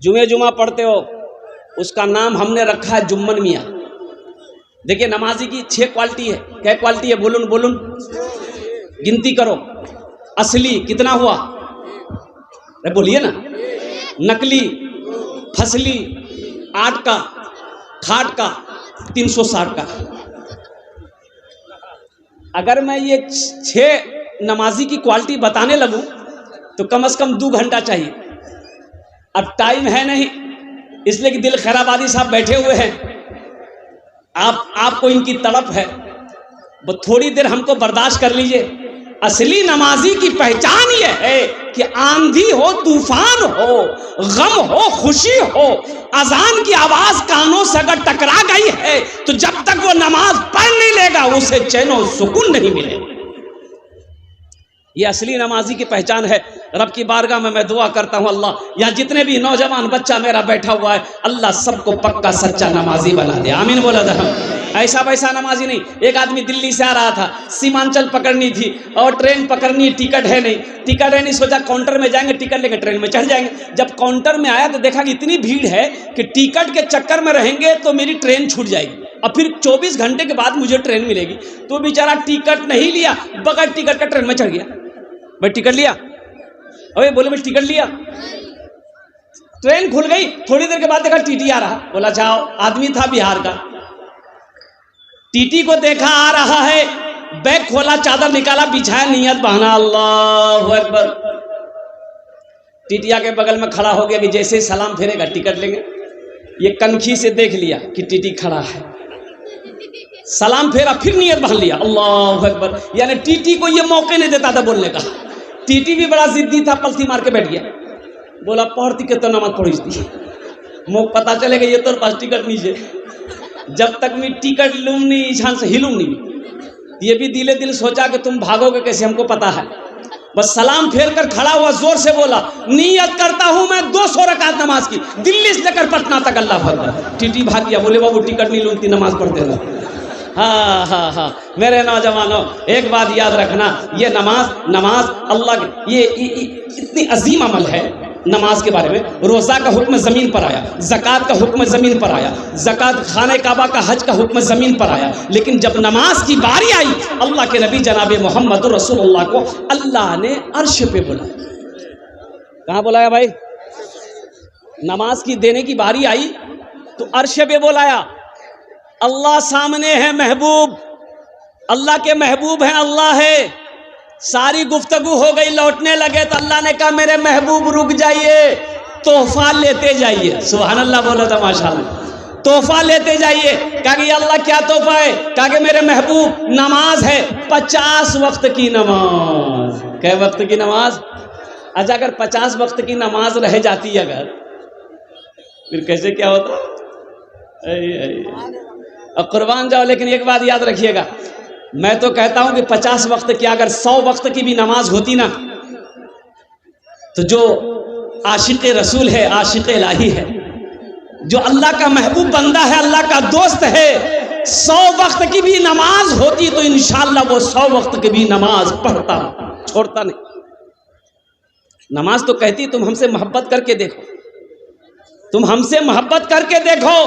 جمعہ پڑھتے ہو، اس کا نام ہم نے رکھا ہے جمن میاں۔ دیکھیے نمازی کی 6 کوالٹی ہے۔ کیا کوالٹی ہے؟ بولن گنتی کرو۔ اصلی کتنا ہوا؟ بولیے نا۔ نقلی، فصلی، 8 کا، کھاٹ کا، 360 کا۔ اگر میں یہ 6 نمازی کی کوالٹی بتانے لگوں تو کم از کم 2 گھنٹہ چاہیے۔ اب ٹائم ہے نہیں، اس لیے کہ دل خیر آبادی صاحب بیٹھے ہوئے ہیں، آپ کو ان کی تڑپ ہے، بس تھوڑی دیر ہم کو برداشت کر لیجئے۔ اصلی نمازی کی پہچان یہ ہے کہ آندھی ہو، طوفان ہو، غم ہو، خوشی ہو، اذان کی آواز کانوں سے اگر ٹکرا گئی ہے تو جب تک وہ نماز پڑھ نہیں لے گا اسے چین و سکون نہیں ملے۔ یہ اصلی نمازی کی پہچان ہے۔ رب کی بارگاہ میں دعا کرتا ہوں، اللہ یہاں جتنے بھی نوجوان بچہ میرا بیٹھا ہوا ہے، اللہ سب کو پکا سچا نمازی بنا دے، آمین بولا تھا۔ ایسا ویسا نمازی نہیں۔ ایک آدمی دلی سے آ رہا تھا، سیمانچل پکڑنی تھی اور ٹرین پکڑنی، ٹکٹ ہے نہیں، سوچا کاؤنٹر میں جائیں گے، ٹکٹ لے کے ٹرین میں چڑھ جائیں گے۔ جب کاؤنٹر میں آیا تو دیکھا کہ اتنی بھیڑ ہے کہ ٹکٹ کے چکر میں رہیں گے تو میری ٹرین چھوٹ جائے گی، اور پھر 24 گھنٹے کے بعد مجھے ٹرین ملے گی۔ تو بیچارہ ٹکٹ نہیں لیا، بغیر ٹکٹ کا ٹرین میں چڑھ گیا۔ بھائی ٹکٹ لیا؟ اوے بولے میں ٹکٹ لیا۔ ٹرین کھل گئی، تھوڑی دیر کے بعد دیکھا ٹی ٹی آ رہا، بولا جاؤ۔ آدمی تھا بہار کا، ٹی ٹی کو دیکھا آ رہا ہے، بیگ کھولا، چادر نکالا، بچھایا، نیت بہانا، اللہ اکبر۔ ٹی ٹی آ کے بغل میں کھڑا ہو گیا کہ جیسے سلام پھیرے گا ٹکٹ لیں گے۔ یہ کنکھی سے دیکھ لیا کہ ٹی ٹی کھڑا ہے، سلام پھیرا، پھر نیت بہن لیا، اللہ اکبر۔ یعنی ٹی ٹی کو یہ موقع نہیں دیتا تھا بولنے کا۔ ٹی ٹی بھی بڑا ضدی تھا، پلتھی مار کے بیٹھ گیا، بولا پڑھتی کہ تو نماز پڑھی تھی، موقع پتا چلے گا یہ تو پاس ٹکٹ نیچے، جب تک میں ٹکٹ لوں نہیں چھان سے ہلوں نہیں۔ یہ بھی دل دل سوچا کہ تم بھاگو گے کیسے، ہم کو پتا ہے۔ بس سلام پھیر کر کھڑا ہوا، زور سے بولا نیت کرتا ہوں میں 200 رکعت نماز کی، دلی سے لے کر پٹنہ تک، اللہ اکبر۔ ٹی ٹی بھاگ گیا، بولے بابو ٹکٹ نہیں لوں، نماز پڑھتے رہو۔ ہاں میرے نوجوانوں، ایک بات یاد رکھنا، یہ نماز اللہ کی یہ اتنی عظیم عمل ہے۔ نماز کے بارے میں روزہ کا حکم زمین پر آیا، زکوٰۃ کا حکم زمین پر آیا، زکوٰۃ خانہ کعبہ کا حج کا حکم زمین پر آیا، لیکن جب نماز کی باری آئی اللہ کے نبی جناب محمد رسول اللہ کو اللہ نے عرش پہ بلایا۔ کہاں بلایا بھائی؟ نماز کی دینے کی باری آئی تو عرش پہ بلایا۔ اللہ سامنے ہے، محبوب اللہ کے محبوب ہیں، اللہ ہے۔ ساری گفتگو ہو گئی، لوٹنے لگے تو اللہ نے کہا میرے محبوب رک جائیے، تحفہ لیتے جائیے۔ سبحان اللہ بولا تھا، ماشاء اللہ۔ تحفہ لیتے جائیے۔ کہا کہ اللہ کیا تحفہ ہے؟ کہا کہ میرے محبوب نماز ہے، 50 وقت کی نماز۔ کئے وقت کی نماز؟ اچھا اگر 50 وقت کی نماز رہ جاتی اگر، پھر کیسے کیا ہوتا؟ قربان جاؤ۔ لیکن ایک بات یاد رکھیے گا، میں تو کہتا ہوں کہ 50 وقت کیا اگر 100 وقت کی بھی نماز ہوتی نا تو جو عاشق رسول ہے، عاشق الہی ہے، جو اللہ کا محبوب بندہ ہے، اللہ کا دوست ہے، 100 وقت کی بھی نماز ہوتی تو انشاءاللہ وہ 100 وقت کی بھی نماز پڑھتا، چھوڑتا نہیں۔ نماز تو کہتی تم ہم سے محبت کر کے دیکھو، تم ہم سے محبت کر کے دیکھو،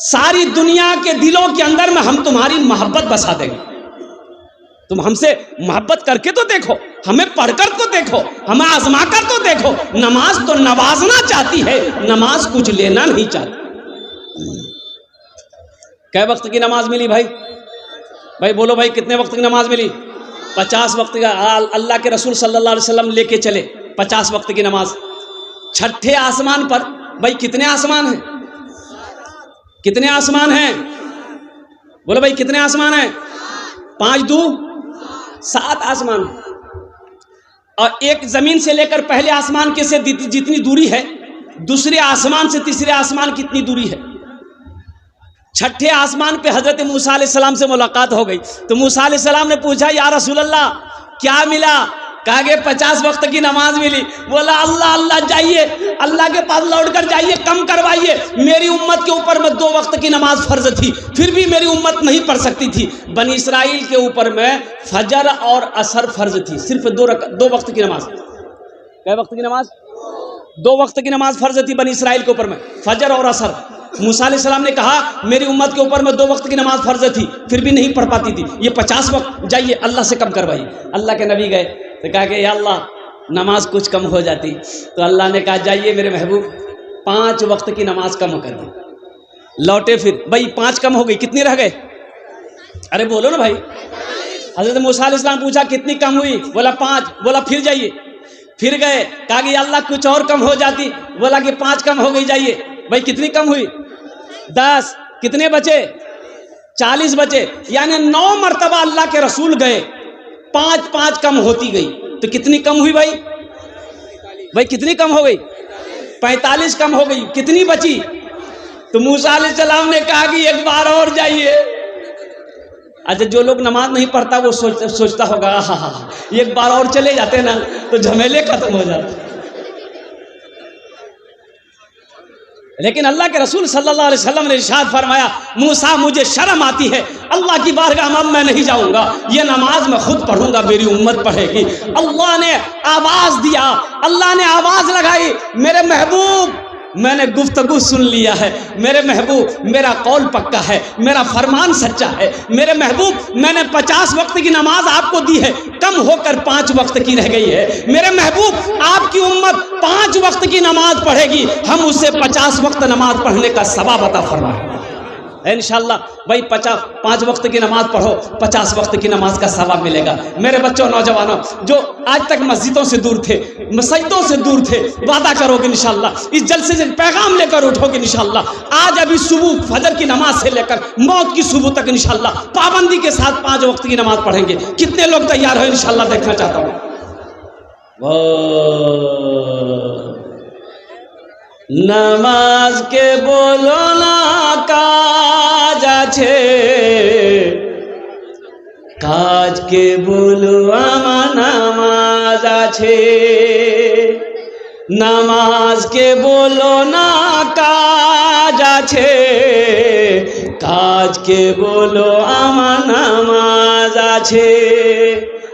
ساری دنیا کے دلوں کے اندر میں ہم تمہاری محبت بسا دیں گے۔ تم ہم سے محبت کر کے تو دیکھو، ہمیں پڑھ کر تو دیکھو، ہمیں آزما کر تو دیکھو۔ نماز تو نوازنا چاہتی ہے، نماز کچھ لینا نہیں چاہتی۔ کئے وقت کی نماز ملی بھائی بولو بھائی، کتنے وقت کی نماز ملی؟ 50 وقت کا۔ اللہ کے رسول صلی اللہ علیہ وسلم لے کے چلے 50 وقت کی نماز۔ چھٹے آسمان پر بھائی کتنے آسمان ہیں؟ کتنے آسمان ہیں؟ بولو بھائی کتنے آسمان ہیں؟ 5 2 7 آسمان، اور ایک زمین سے لے کر پہلے آسمان کے سے جتنی دوری ہے، دوسرے آسمان سے تیسرے آسمان کتنی دوری ہے؟ چھٹے آسمان پہ حضرت موسیٰ علیہ السلام سے ملاقات ہو گئی تو موسیٰ علیہ السلام نے پوچھا یا رسول اللہ کیا ملا؟ کہا کہ 50 وقت کی نماز ملی۔ بولا اللہ جائیے، اللہ کے پاس لوٹ کر جائیے، کم کروائیے۔ میری امت کے اوپر میں 2 وقت کی نماز فرض تھی، پھر بھی میری امت نہیں پڑھ سکتی تھی۔ بنی اسرائیل کے اوپر میں فجر اور عصر فرض تھی، صرف 2 وقت کی نماز۔ کئے وقت کی نماز؟ 2 وقت کی نماز فرض تھی بنی اسرائیل کے اوپر میں، فجر اور عصر۔ موسیٰ علیہ السلام نے کہا میری امت کے اوپر میں 2 وقت کی نماز فرض تھی، پھر بھی نہیں پڑھ پاتی تھی، یہ 50 وقت جائیے اللہ سے کم کروائیے۔ اللہ کے نبی گئے تو کہا کہ یا اللہ نماز کچھ کم ہو جاتی، تو اللہ نے کہا جائیے میرے محبوب 5 وقت کی نماز کم کر دی۔ لوٹے پھر بھائی 5 کم ہو گئی، کتنی رہ گئے؟ ارے بولو نا بھائی۔ حضرت موسیٰ علیہ السلام پوچھا کتنی کم ہوئی؟ بولا 5۔ بولا پھر جائیے، پھر گئے، کہا کہ یا اللہ کچھ اور کم ہو جاتی، بولا کہ 5 کم ہو گئی، جائیے۔ بھائی کتنی کم ہوئی؟ 10۔ کتنے بچے؟ 40 بچے، یعنی 9 مرتبہ اللہ کے رسول گئے، 5 کم ہوتی گئی، تو کتنی کم ہوئی بھائی؟ بھائی کتنی کم ہو گئی؟ 45 کم ہو گئی، کتنی بچی؟ تو موسیٰ علیہ السلام نے کہا کہ ایک بار اور جائیے۔ اچھا جو لوگ نماز نہیں پڑھتا وہ سوچتا ہوگا ہاں ایک بار اور چلے جاتے نا تو جھمیلے ختم ہو جاتے، لیکن اللہ کے رسول صلی اللہ علیہ وسلم نے ارشاد فرمایا موسیٰ مجھے شرم آتی ہے، اللہ کی بارگاہ میں اب میں نہیں جاؤں گا، یہ نماز میں خود پڑھوں گا، میری امت پڑھے گی۔ اللہ نے آواز دیا، اللہ نے آواز لگائی، میرے محبوب میں نے گفتگو سن لیا ہے، میرے محبوب میرا قول پکا ہے، میرا فرمان سچا ہے، میرے محبوب میں نے 50 وقت کی نماز آپ کو دی ہے، کم ہو کر 5 وقت کی رہ گئی ہے، میرے محبوب آپ کی امت 5 وقت کی نماز پڑھے گی، ہم اسے 50 وقت نماز پڑھنے کا ثواب عطا فرمائیں انشاءاللہ۔ بھائی 5 وقت کی نماز پڑھو، 50 وقت کی نماز کا ثواب ملے گا۔ میرے بچوں نوجوانوں جو آج تک مسجدوں سے دور تھے، مسجدوں سے دور تھے، وعدہ کرو گے انشاءاللہ اس جلسے سے پیغام لے کر اٹھو گے انشاءاللہ، آج ابھی صبح فجر کی نماز سے لے کر موت کی صبح تک انشاءاللہ پابندی کے ساتھ 5 وقت کی نماز پڑھیں گے۔ کتنے لوگ تیار ہیں انشاءاللہ دیکھنا چاہتا ہوں۔ নামাজ কে বলো না কাজ আছে, কাজকে বলো আমার নামাজ আছে, নামাজকে বলো না কাজ আছে, কাজকে বলো আমার নামাজ আছে।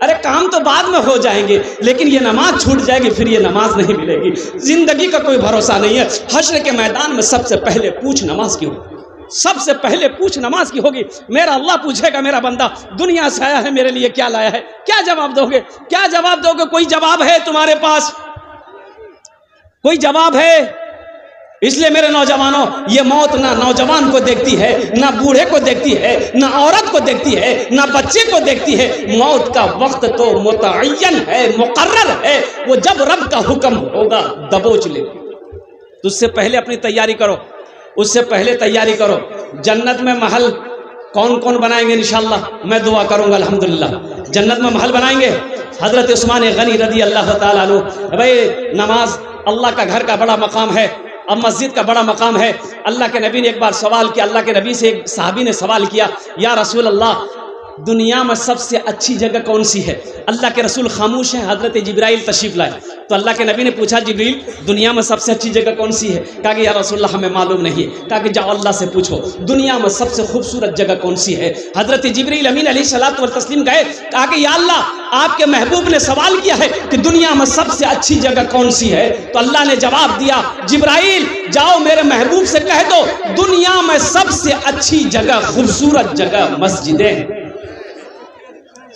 ارے کام تو بعد میں ہو جائیں گے لیکن یہ نماز چھوٹ جائے گی پھر یہ نماز نہیں ملے گی، زندگی کا کوئی بھروسہ نہیں ہے۔ حشر کے میدان میں سب سے پہلے پوچھ نماز کی ہوگی، سب سے پہلے پوچھ نماز کی ہوگی۔ میرا اللہ پوچھے گا میرا بندہ دنیا سے آیا ہے میرے لیے کیا لایا ہے، کیا جواب دو گے؟ کیا جواب دو گے؟ کوئی جواب ہے تمہارے پاس؟ کوئی جواب ہے؟ اس لیے میرے نوجوانوں یہ موت نہ نوجوان کو دیکھتی ہے، نہ بوڑھے کو دیکھتی ہے، نہ عورت کو دیکھتی ہے، نہ بچے کو دیکھتی ہے۔ موت کا وقت تو متعین ہے، مقرر ہے، وہ جب رب کا حکم ہوگا دبوچ لے۔ تو اس سے پہلے اپنی تیاری کرو، اس سے پہلے تیاری کرو۔ جنت میں محل کون کون بنائیں گے انشاءاللہ میں دعا کروں گا الحمدللہ۔ جنت میں محل بنائیں گے حضرت عثمان غنی رضی اللہ تعالیٰ عنہ۔ بھائی نماز اللہ کا گھر کا بڑا مقام ہے، اب مسجد کا بڑا مقام ہے۔ اللہ کے نبی نے ایک بار سوال کیا، اللہ کے نبی سے ایک صحابی نے سوال کیا یا رسول اللہ دنیا میں سب سے اچھی جگہ کون سی ہے؟ اللہ کے رسول خاموش ہیں، حضرت جبرائیل تشریف لائے تو اللہ کے نبی نے پوچھا جبریل دنیا میں سب سے اچھی جگہ کون سی ہے؟ کہا کہ یا رسول اللہ ہمیں معلوم نہیں ہے۔ کہا کہ جاؤ اللہ سے پوچھو دنیا میں سب سے خوبصورت جگہ کون سی ہے؟ حضرت جبریل امین علیہ الصلوۃ والتسلیم گئے، کہا کہ یا اللہ آپ کے محبوب نے سوال کیا ہے کہ دنیا میں سب سے اچھی جگہ کون سی ہے؟ تو اللہ نے جواب دیا جبرائیل جاؤ میرے محبوب سے کہہ دو دنیا میں سب سے اچھی جگہ خوبصورت جگہ مسجدیں ہیں،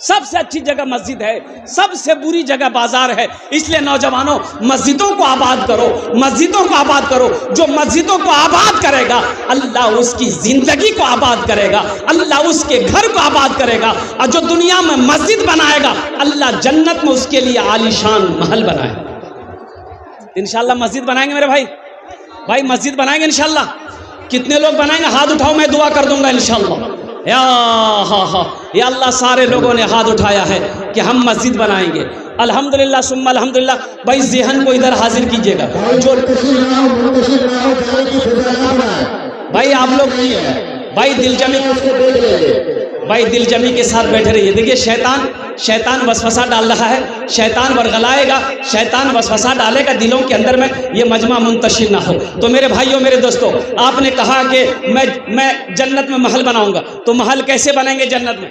سب سے اچھی جگہ مسجد ہے، سب سے بری جگہ بازار ہے۔ اس لیے نوجوانوں مسجدوں کو آباد کرو، مسجدوں کو آباد کرو۔ جو مسجدوں کو آباد کرے گا اللہ اس کی زندگی کو آباد کرے گا، اللہ اس کے گھر کو آباد کرے گا، اور جو دنیا میں مسجد بنائے گا اللہ جنت میں اس کے لیے عالیشان محل بنائے گا۔ انشاءاللہ مسجد بنائیں گے میرے بھائی مسجد بنائیں گے انشاءاللہ۔ کتنے لوگ بنائیں گے؟ ہاتھ اٹھاؤ میں دعا کر دوں گا انشاءاللہ۔ یا اللہ سارے لوگوں نے ہاتھ اٹھایا ہے کہ ہم مسجد بنائیں گے الحمدللہ ثم الحمدللہ۔ بھائی ذہن کو ادھر حاضر کیجئے گا، جو بھائی آپ لوگ بھائی دل جمی کے ساتھ بیٹھے رہیے۔ دیکھیے شیطان وسوسہ ڈال رہا ہے، شیطان ورغلائے گا، شیطان وسوسہ ڈالے گا دلوں کے اندر میں، یہ مجمع منتشر نہ ہو۔ تو میرے بھائیوں میرے دوستوں آپ نے کہا کہ میں جنت میں محل بناؤں گا، تو محل کیسے بنائیں گے جنت میں؟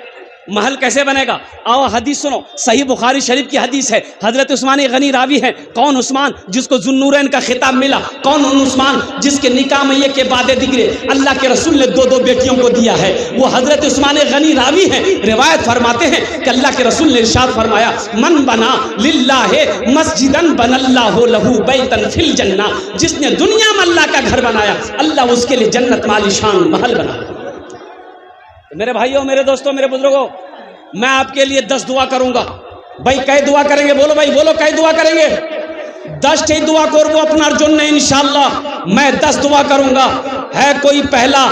محل کیسے بنے گا؟ آؤ حدیث سنو، صحیح بخاری شریف کی حدیث ہے، حضرت عثمان غنی راوی ہے۔ کون عثمان جس کو ذوالنورین کا خطاب ملا؟ کون عثمان جس کے نکاح میں یہ کہ بادے دگرے اللہ کے رسول نے 2 بیٹیوں کو دیا ہے؟ وہ حضرت عثمان غنی راوی ہیں، روایت فرماتے ہیں کہ اللہ کے رسول نے ارشاد فرمایا من بنا للہ مسجدن بن اللہ لہ بیتن فی الجنہ، جس نے دنیا میں اللہ کا گھر بنایا اللہ اس کے لیے جنت میں عالیشان محل بنایا۔ میرے بھائیوں، میرے دوستوں، میرے بزرگوں، میں آپ کے لیے 10 دعا کروں گا۔ بھائی کئی دعا کریں گے؟ بولو بھائی، بولو کئی دعا کریں گے؟ 10 ٹی دعا کرو اپنا جن انشاءاللہ میں 10 دعا کروں گا۔ ہے کوئی پہلا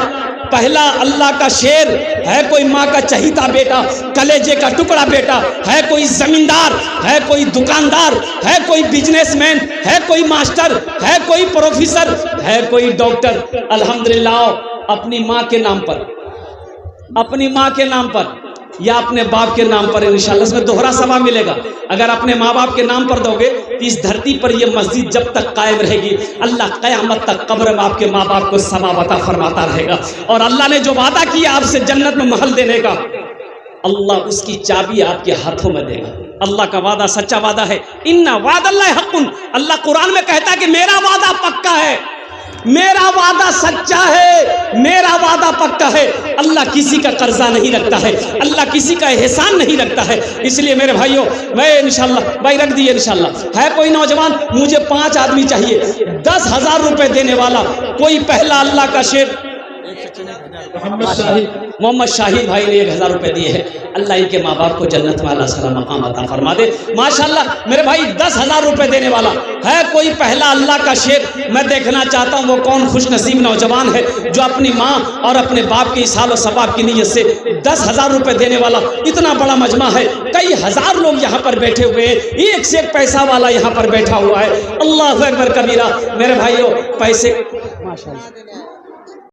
اللہ کا شیر، ہے کوئی ماں کا چہیتا بیٹا، کلیجے کا ٹکڑا بیٹا، ہے کوئی زمیندار، ہے کوئی دکاندار، ہے کوئی بزنس مین، ہے کوئی ماسٹر، ہے کوئی پروفیسر، ہے کوئی ڈاکٹر، الحمدللہ اپنی ماں کے نام پر، اپنی ماں کے نام پر یا اپنے باپ کے نام پر انشاءاللہ اس میں دوہرا ثواب ملے گا۔ اگر اپنے ماں باپ کے نام پر دو گے تو اس دھرتی پر یہ مسجد جب تک قائم رہے گی اللہ قیامت تک قبر میں آپ کے ماں باپ کو ثواب عطا فرماتا رہے گا۔ اور اللہ نے جو وعدہ کیا آپ سے جنت میں محل دینے کا، اللہ اس کی چابی آپ کے ہاتھوں میں دے گا۔ اللہ کا وعدہ سچا وعدہ ہے۔ ان وعد اللہ حق، اللہ قرآن میں کہتا ہے کہ میرا وعدہ پکا ہے، میرا وعدہ سچا ہے، میرا وعدہ پکا ہے۔ اللہ کسی کا قرضہ نہیں رکھتا ہے، اللہ کسی کا احسان نہیں رکھتا ہے۔ اس لیے میرے بھائیوں، میں انشاءاللہ بھائی رکھ دیے انشاءاللہ۔ ہے کوئی نوجوان؟ مجھے 5 آدمی چاہیے 10,000 روپے دینے والا، کوئی پہلا اللہ کا شیر؟ محمد شاہد بھائی نے 1,000 روپے دیے ہیں۔ اللہ ان کے ماں باپ کو جنت میں اللہ صلی مقام عطا فرما دے۔ ماشاءاللہ میرے بھائی 10,000 روپے دینے والا ہے کوئی پہلا اللہ کا شیر؟ میں دیکھنا چاہتا ہوں وہ کون خوش نصیب نوجوان ہے جو اپنی ماں اور اپنے باپ کے اصال و ثواب کی نیت سے 10,000 روپے دینے والا۔ اتنا بڑا مجمع ہے، کئی ہزار لوگ یہاں پر بیٹھے ہوئے ہیں، ایک سے ایک پیسہ والا یہاں پر بیٹھا ہوا ہے۔ اللہ اکبر کبیرہ۔ میرے بھائیوں پیسے ماشاءاللہ